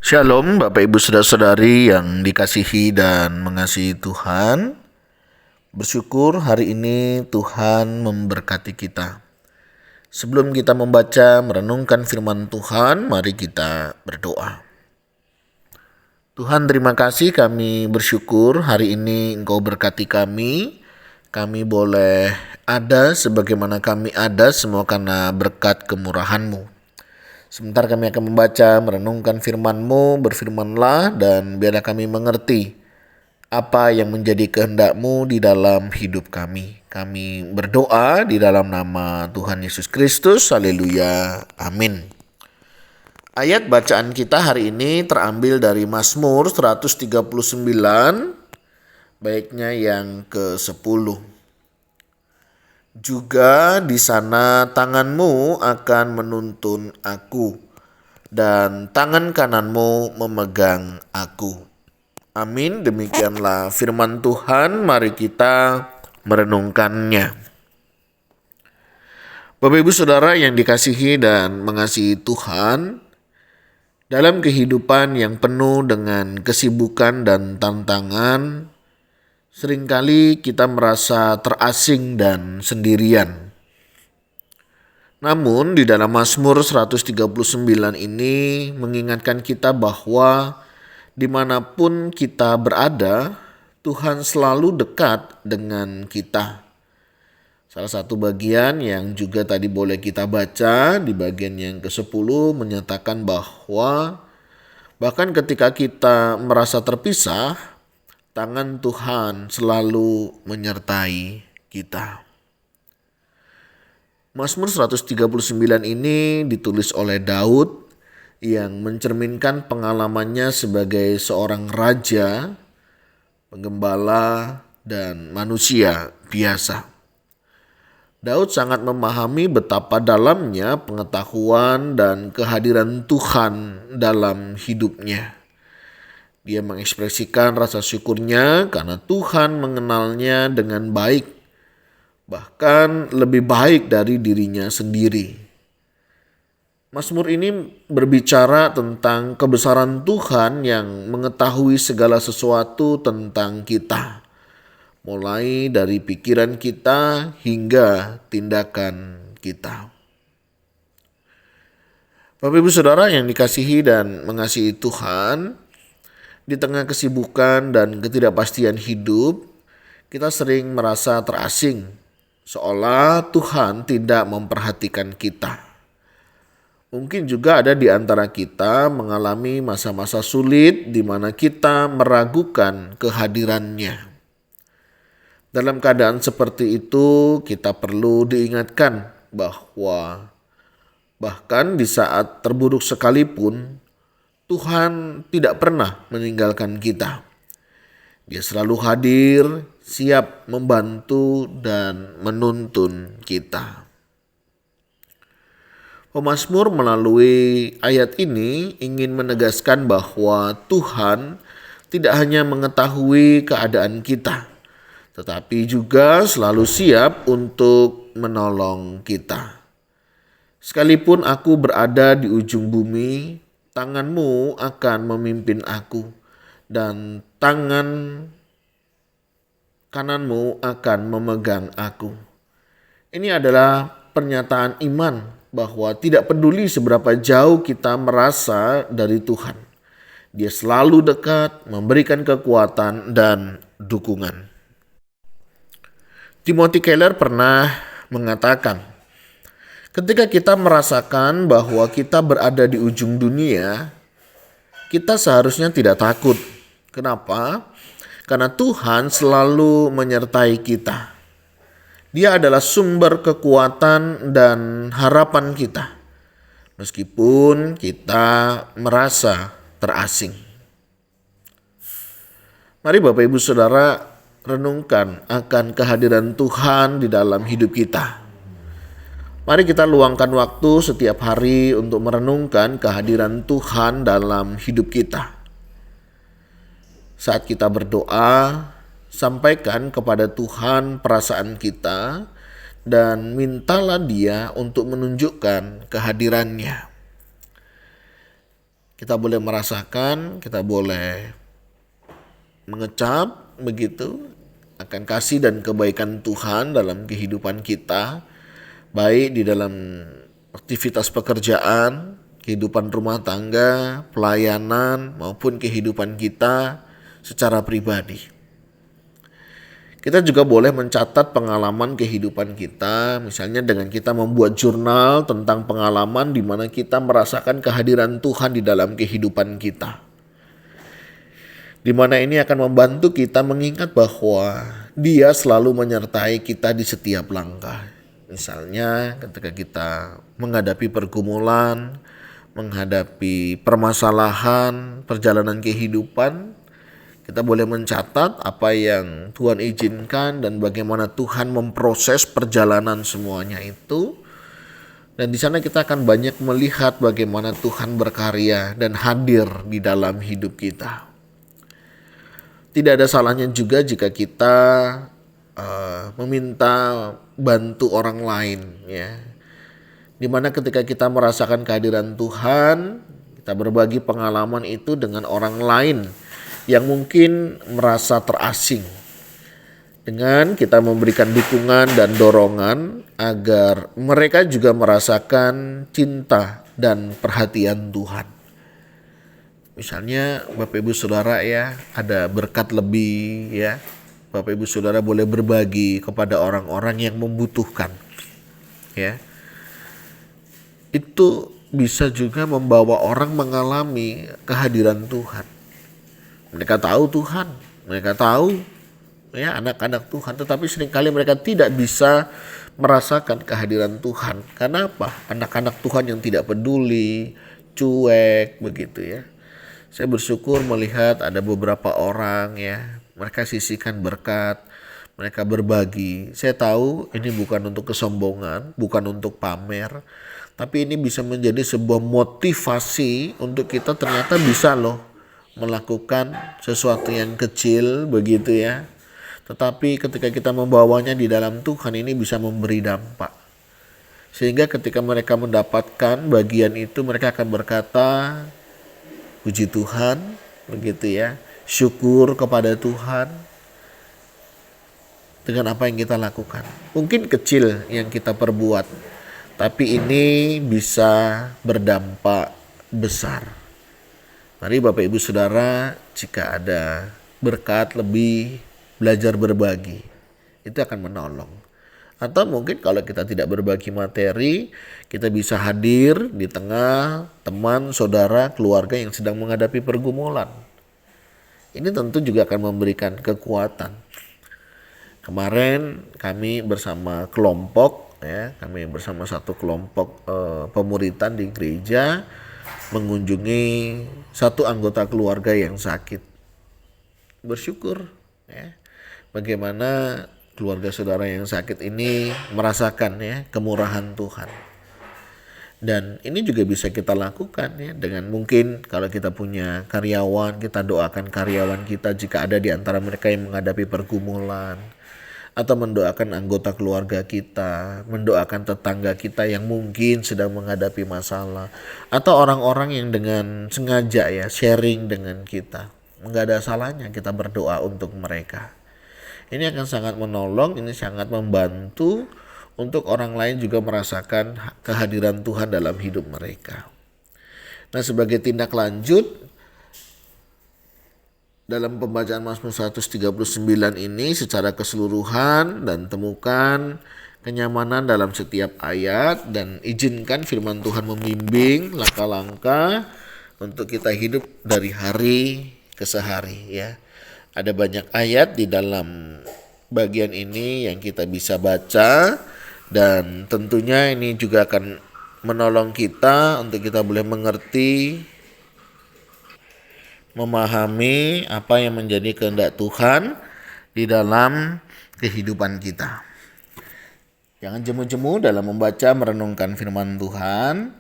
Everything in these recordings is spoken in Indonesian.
Shalom Bapak Ibu Saudara-saudari yang dikasihi dan mengasihi Tuhan. Bersyukur hari ini Tuhan memberkati kita. Sebelum kita membaca merenungkan firman Tuhan, mari kita berdoa. Tuhan, terima kasih, kami bersyukur hari ini Engkau berkati kami. Kami boleh ada sebagaimana kami ada semua karena berkat kemurahan-Mu. Sebentar kami akan membaca, merenungkan firman-Mu, berfirmanlah dan biarlah kami mengerti apa yang menjadi kehendak-Mu di dalam hidup kami. Kami berdoa di dalam nama Tuhan Yesus Kristus, haleluya, amin. Ayat bacaan kita hari ini terambil dari Mazmur 139, baiknya yang ke-10. Juga di sana tangan-Mu akan menuntun aku, dan tangan kanan-Mu memegang aku. Amin, demikianlah firman Tuhan, mari kita merenungkannya. Bapak Ibu Saudara yang dikasihi dan mengasihi Tuhan, dalam kehidupan yang penuh dengan kesibukan dan tantangan, seringkali kita merasa terasing dan sendirian. Namun di dalam Mazmur 139 ini mengingatkan kita bahwa dimanapun kita berada, Tuhan selalu dekat dengan kita. Salah satu bagian yang juga tadi boleh kita baca di bagian yang ke-10 menyatakan bahwa bahkan ketika kita merasa terpisah, tangan Tuhan selalu menyertai kita. Mazmur 139 ini ditulis oleh Daud yang mencerminkan pengalamannya sebagai seorang raja, penggembala, dan manusia biasa. Daud sangat memahami betapa dalamnya pengetahuan dan kehadiran Tuhan dalam hidupnya. Dia mengekspresikan rasa syukurnya karena Tuhan mengenalnya dengan baik, bahkan lebih baik dari dirinya sendiri. Mazmur ini berbicara tentang kebesaran Tuhan yang mengetahui segala sesuatu tentang kita, mulai dari pikiran kita hingga tindakan kita. Bapak Ibu Saudara yang dikasihi dan mengasihi Tuhan, di tengah kesibukan dan ketidakpastian hidup, kita sering merasa terasing, seolah Tuhan tidak memperhatikan kita. Mungkin juga ada di antara kita mengalami masa-masa sulit di mana kita meragukan kehadirannya. Dalam keadaan seperti itu, kita perlu diingatkan bahwa bahkan di saat terburuk sekalipun, Tuhan tidak pernah meninggalkan kita. Dia selalu hadir, siap membantu dan menuntun kita. Pemazmur melalui ayat ini ingin menegaskan bahwa Tuhan tidak hanya mengetahui keadaan kita, tetapi juga selalu siap untuk menolong kita. Sekalipun aku berada di ujung bumi, tangan-Mu akan memimpin aku, dan tangan kanan-Mu akan memegang aku. Ini adalah pernyataan iman bahwa tidak peduli seberapa jauh kita merasa dari Tuhan, Dia selalu dekat, memberikan kekuatan dan dukungan. Timothy Keller pernah mengatakan, ketika kita merasakan bahwa kita berada di ujung dunia, kita seharusnya tidak takut. Kenapa? Karena Tuhan selalu menyertai kita. Dia adalah sumber kekuatan dan harapan kita, meskipun kita merasa terasing. Mari Bapak Ibu Saudara renungkan akan kehadiran Tuhan di dalam hidup kita. Mari kita luangkan waktu setiap hari untuk merenungkan kehadiran Tuhan dalam hidup kita. Saat kita berdoa, sampaikan kepada Tuhan perasaan kita dan mintalah Dia untuk menunjukkan kehadirannya. Kita boleh merasakan, kita boleh mengecap begitu akan kasih dan kebaikan Tuhan dalam kehidupan kita, baik di dalam aktivitas pekerjaan, kehidupan rumah tangga, pelayanan, maupun kehidupan kita secara pribadi. Kita juga boleh mencatat pengalaman kehidupan kita, misalnya dengan kita membuat jurnal tentang pengalaman di mana kita merasakan kehadiran Tuhan di dalam kehidupan kita. Di mana ini akan membantu kita mengingat bahwa Dia selalu menyertai kita di setiap langkah. Misalnya ketika kita menghadapi pergumulan, menghadapi permasalahan, perjalanan kehidupan, kita boleh mencatat apa yang Tuhan izinkan dan bagaimana Tuhan memproses perjalanan semuanya itu. Dan di sana kita akan banyak melihat bagaimana Tuhan berkarya dan hadir di dalam hidup kita. Tidak ada salahnya juga jika kita meminta bantu orang lain, ya. Dimana ketika kita merasakan kehadiran Tuhan, kita berbagi pengalaman itu dengan orang lain yang mungkin merasa terasing, dengan kita memberikan dukungan dan dorongan agar mereka juga merasakan cinta dan perhatian Tuhan. Misalnya Bapak Ibu Saudara ya, ada berkat lebih ya, Bapak Ibu Saudara boleh berbagi kepada orang-orang yang membutuhkan, ya. Itu bisa juga membawa orang mengalami kehadiran Tuhan. Mereka tahu Tuhan, mereka tahu ya anak-anak Tuhan, tetapi seringkali mereka tidak bisa merasakan kehadiran Tuhan. Karena apa? Anak-anak Tuhan yang tidak peduli, cuek begitu ya. Saya bersyukur melihat ada beberapa orang ya, mereka sisihkan berkat, mereka berbagi. Saya tahu ini bukan untuk kesombongan, bukan untuk pamer, tapi ini bisa menjadi sebuah motivasi untuk kita ternyata bisa loh melakukan sesuatu yang kecil begitu ya. Tetapi ketika kita membawanya di dalam Tuhan, ini bisa memberi dampak. Sehingga ketika mereka mendapatkan bagian itu, mereka akan berkata, puji Tuhan, begitu ya. Syukur kepada Tuhan dengan apa yang kita lakukan. Mungkin kecil yang kita perbuat, tapi ini bisa berdampak besar. Mari Bapak Ibu Saudara, jika ada berkat lebih, belajar berbagi. Itu akan menolong. Atau mungkin kalau kita tidak berbagi materi, kita bisa hadir di tengah teman, saudara, keluarga yang sedang menghadapi pergumulan. Ini tentu juga akan memberikan kekuatan. Kemarin kami bersama kelompok, ya, kami bersama satu kelompok pemuritan di gereja, mengunjungi satu anggota keluarga yang sakit. Bersyukur ya, bagaimana keluarga saudara yang sakit ini merasakan ya kemurahan Tuhan. Dan ini juga bisa kita lakukan ya, dengan mungkin kalau kita punya karyawan, kita doakan karyawan kita jika ada di antara mereka yang menghadapi pergumulan, atau mendoakan anggota keluarga kita, mendoakan tetangga kita yang mungkin sedang menghadapi masalah, atau orang-orang yang dengan sengaja ya sharing dengan kita. Enggak ada salahnya kita berdoa untuk mereka. Ini akan sangat menolong, ini sangat membantu untuk orang lain juga merasakan kehadiran Tuhan dalam hidup mereka. Nah, sebagai tindak lanjut, dalam pembacaan Mazmur 139 ini secara keseluruhan, dan temukan kenyamanan dalam setiap ayat, dan izinkan firman Tuhan membimbing langkah-langkah untuk kita hidup dari hari ke sehari ya. Ada banyak ayat di dalam bagian ini yang kita bisa baca, dan tentunya ini juga akan menolong kita untuk kita boleh mengerti, memahami apa yang menjadi kehendak Tuhan di dalam kehidupan kita. Jangan jemu-jemu dalam membaca merenungkan firman Tuhan,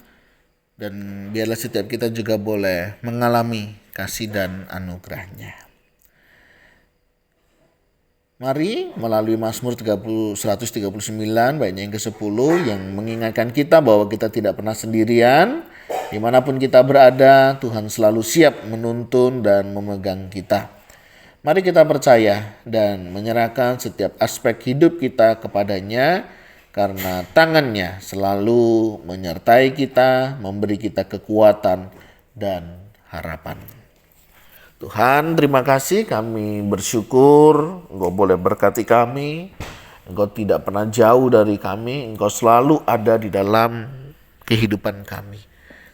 dan biarlah setiap kita juga boleh mengalami kasih dan anugerah-Nya. Mari melalui Mazmur 139 baiknya yang ke-10 yang mengingatkan kita bahwa kita tidak pernah sendirian, Dimanapun kita berada, Tuhan selalu siap menuntun dan memegang kita. Mari kita percaya dan menyerahkan setiap aspek hidup kita kepadanya, karena tangannya selalu menyertai kita, memberi kita kekuatan dan harapan. Tuhan, terima kasih, kami bersyukur Engkau boleh berkati kami. Engkau tidak pernah jauh dari kami, Engkau selalu ada di dalam kehidupan kami.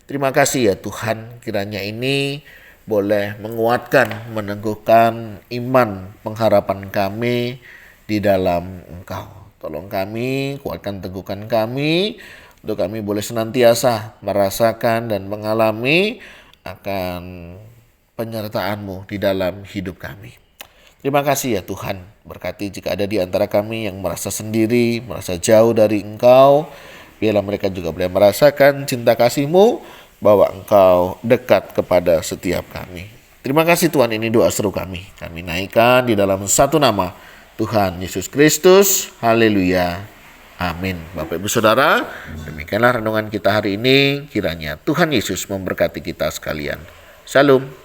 Terima kasih ya Tuhan, kiranya ini boleh menguatkan, meneguhkan iman pengharapan kami di dalam Engkau. Tolong kami, kuatkan, teguhkan kami, untuk kami boleh senantiasa merasakan dan mengalami akan penyertaan-Mu di dalam hidup kami. Terima kasih ya Tuhan, berkati jika ada di antara kami yang merasa sendiri, merasa jauh dari Engkau, biarlah mereka juga boleh merasakan cinta kasih-Mu, bahwa Engkau dekat kepada setiap kami. Terima kasih Tuhan, ini doa seru kami. Kami naikkan di dalam satu nama, Tuhan Yesus Kristus. Haleluya. Amin. Bapak Ibu Saudara, demikianlah renungan kita hari ini. Kiranya Tuhan Yesus memberkati kita sekalian. Shalom.